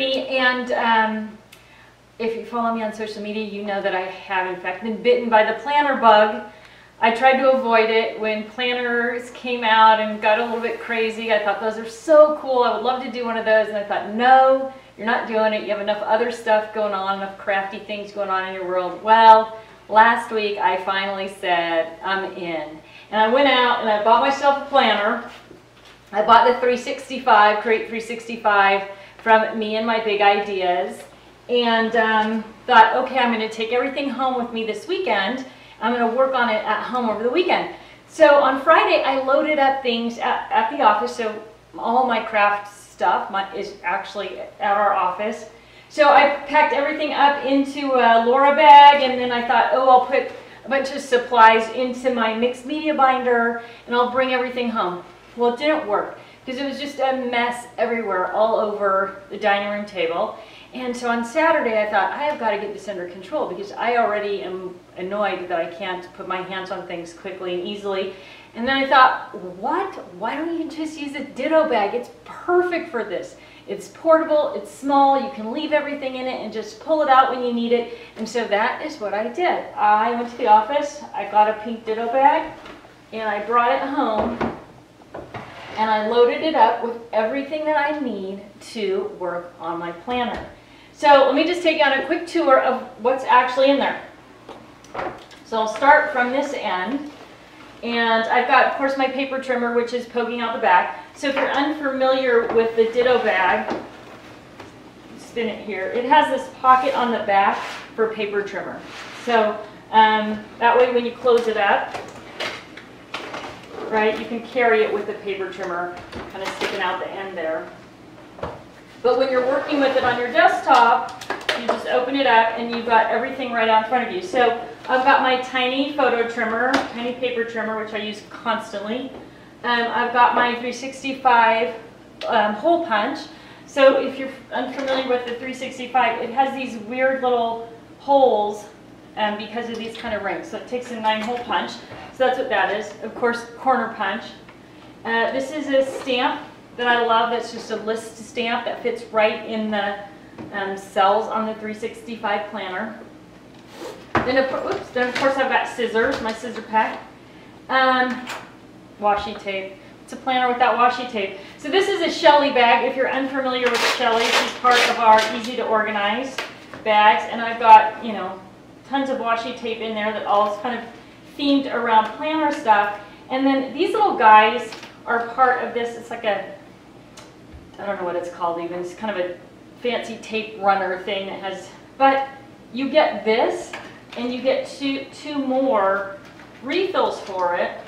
me, and if you follow me on social media, you know that I have in fact been bitten by the planner bug. I tried to avoid it when planners came out and got a little bit crazy. I thought those are so cool. I would love to do one of those, and I thought, no, you're not doing it. You have enough other stuff going on, enough crafty things going on in your world. Well, last week I finally said I'm in, and I went out and I bought myself a planner. I bought the 365, Create 365 from Me and My Big Ideas, and thought, okay, I'm going to take everything home with me this weekend. I'm going to work on it at home over the weekend. So on Friday, I loaded up things at the office. So all my craft stuff is actually at our office. So I packed everything up into a Laura bag, and then I thought, oh, I'll put a bunch of supplies into my mixed media binder, and I'll bring everything home. Well, it didn't work because it was just a mess everywhere, all over the dining room table. And so on Saturday, I thought, I have got to get this under control because I already am annoyed that I can't put my hands on things quickly and easily. And then I thought, what? Why don't you just use a Ditto bag? It's perfect for this. It's portable, it's small, you can leave everything in it and just pull it out when you need it. And so that is what I did. I went to the office, I got a pink Ditto bag, and I brought it home, and I loaded it up with everything that I need to work on my planner. So let me just take you on a quick tour of what's actually in there. So I'll start from this end, and I've got, of course, my paper trimmer, which is poking out the back. So if you're unfamiliar with the Ditto bag, spin it here. It has this pocket on the back for paper trimmer. So that way when you close it up, right, you can carry it with the paper trimmer kind of sticking out the end there. But when you're working with it on your desktop, you just open it up and you've got everything right out in front of you. So I've got my tiny photo trimmer, tiny paper trimmer, which I use constantly. I've got my 365 hole punch. So if you're unfamiliar with the 365, it has these weird little holes because of these kind of rings. So it takes a 9-hole punch. So that's what that is. Of course, corner punch. This is a stamp that I love. That's just a list stamp that fits right in the cells on the 365 planner. Then of course I've got scissors, my scissor pack. Washi tape. It's a planner without washi tape. So this is a Shelly bag. If you're unfamiliar with Shelly, she's part of our easy to organize bags. And I've got, you know, tons of washi tape in there that all is kind of themed around planner stuff. And then these little guys are part of this. It's like a, I don't know what it's called even. It's kind of a fancy tape runner thing that has, but you get this and you get two more refills for it,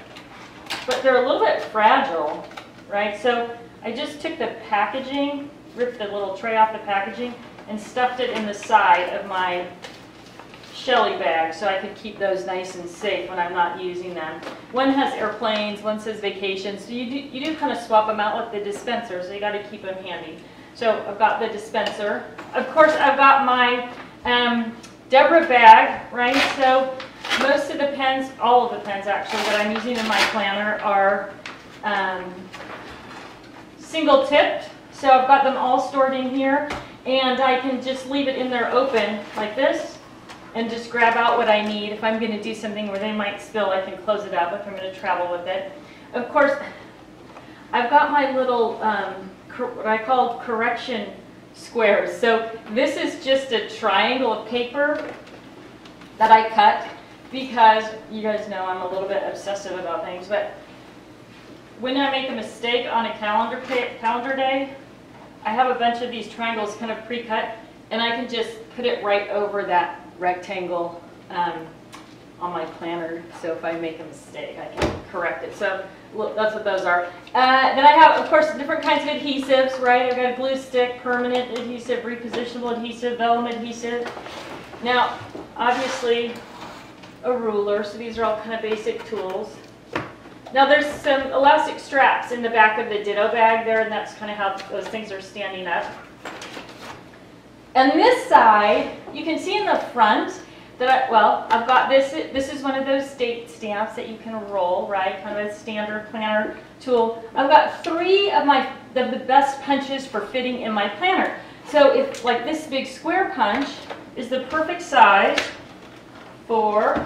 but they're a little bit fragile, right? So I just took the packaging, ripped the little tray off the packaging, and stuffed it in the side of my Shelly bag so I could keep those nice and safe when I'm not using them. One has airplanes, one says vacations, so you do kind of swap them out with the dispenser, so you got to keep them handy. So I've got the dispenser. Of course, I've got my Deborah bag, right? So most of the pens, all of the pens actually that I'm using in my planner are single tipped. So I've got them all stored in here, and I can just leave it in there open like this and just grab out what I need. If I'm going to do something where they might spill, I can close it up if I'm going to travel with it. Of course, I've got my little, what I call correction squares. So this is just a triangle of paper that I cut because you guys know I'm a little bit obsessive about things. But when I make a mistake on a calendar day, I have a bunch of these triangles kind of pre-cut, and I can just put it right over that rectangle on my planner, so if I make a mistake I can correct it. So look, that's what those are. Then I have, of course, different kinds of adhesives, right? I've got a glue stick, permanent adhesive, repositionable adhesive, vellum adhesive. Now obviously a ruler, so these are all kind of basic tools. Now there's some elastic straps in the back of the Ditto bag there, and that's kind of how those things are standing up. And this side, you can see in the front that I've got this. This is one of those state stamps that you can roll, right? Kind of a standard planner tool. I've got 3 of the best punches for fitting in my planner. So if like this big square punch is the perfect size for,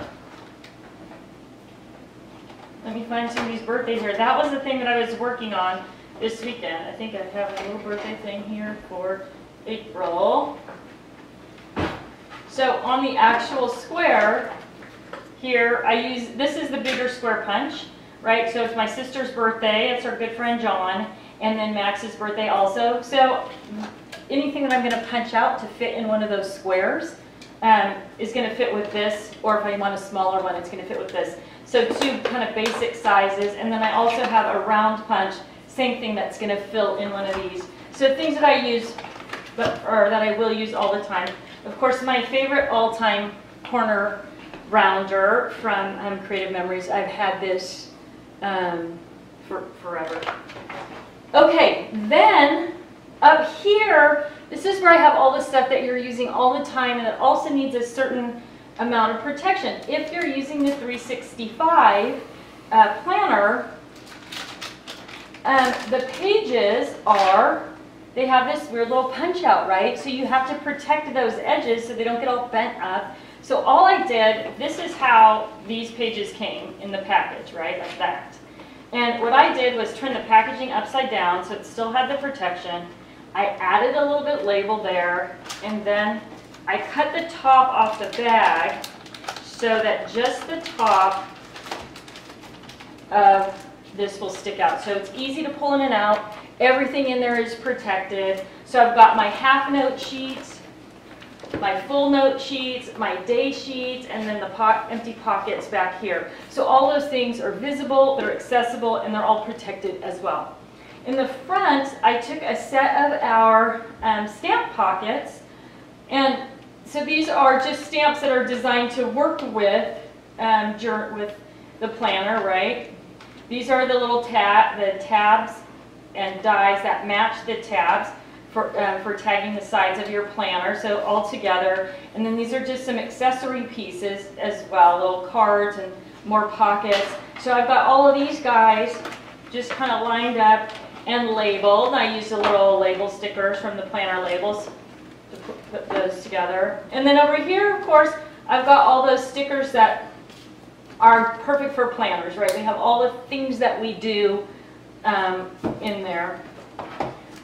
let me find somebody's birthday here. That was the thing that I was working on this weekend. I think I have a little birthday thing here for April. So on the actual square here, this is the bigger square punch, right? So it's my sister's birthday, it's our good friend John, and then Max's birthday also. So anything that I'm going to punch out to fit in one of those squares is going to fit with this, or if I want a smaller one, it's going to fit with this. So two kind of basic sizes, and then I also have a round punch, same thing that's going to fill in one of these. So things that I use, or that I will use all the time. Of course, my favorite all-time corner rounder from Creative Memories. I've had this for forever. Okay, then up here, this is where I have all the stuff that you're using all the time, and it also needs a certain amount of protection. If you're using the 365 planner, the pages they have this weird little punch out, right? So you have to protect those edges so they don't get all bent up. So all I did, this is how these pages came in the package, right? Like that. And what I did was turn the packaging upside down so it still had the protection. I added a little bit label there, and then I cut the top off the bag so that just the top of this will stick out. So it's easy to pull in and out. Everything in there is protected. So I've got my half note sheets, my full note sheets, my day sheets, and then the empty pockets back here. So all those things are visible, they're accessible, and they're all protected as well. In the front, I took a set of our stamp pockets, and so these are just stamps that are designed to work with the planner, right? These are the little tabs and dies that match the tabs for tagging the sides of your planner, so all together. And then these are just some accessory pieces as well, little cards and more pockets. So I've got all of these guys just kind of lined up and labeled. I used a little label stickers from the planner labels to put those together. And then over here, of course, I've got all those stickers that are perfect for planners, right? They have all the things that we do in there,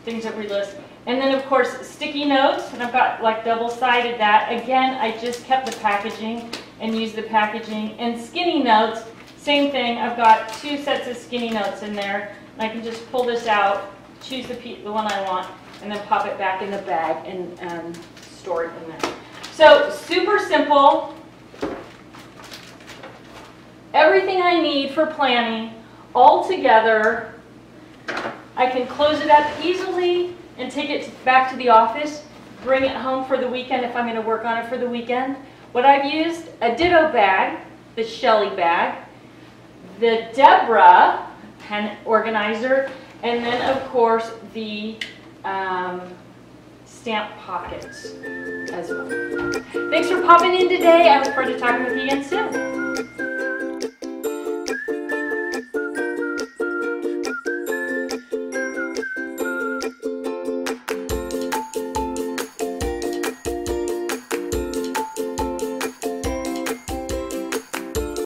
things that we list. And then, of course, sticky notes, and I've got like double-sided that. Again, I just kept the packaging and used the packaging. And skinny notes, same thing. I've got 2 sets of skinny notes in there. And I can just pull this out, choose the one I want, and then pop it back in the bag and store it in there. So super simple. Everything I need for planning all together. I can close it up easily and take it back to the office, bring it home for the weekend if I'm going to work on it for the weekend. What I've used, a Ditto bag, the Shelly bag, the Deborah pen organizer, and then of course the stamp pockets as well. Thanks for popping in today. I look forward to talking with you again soon.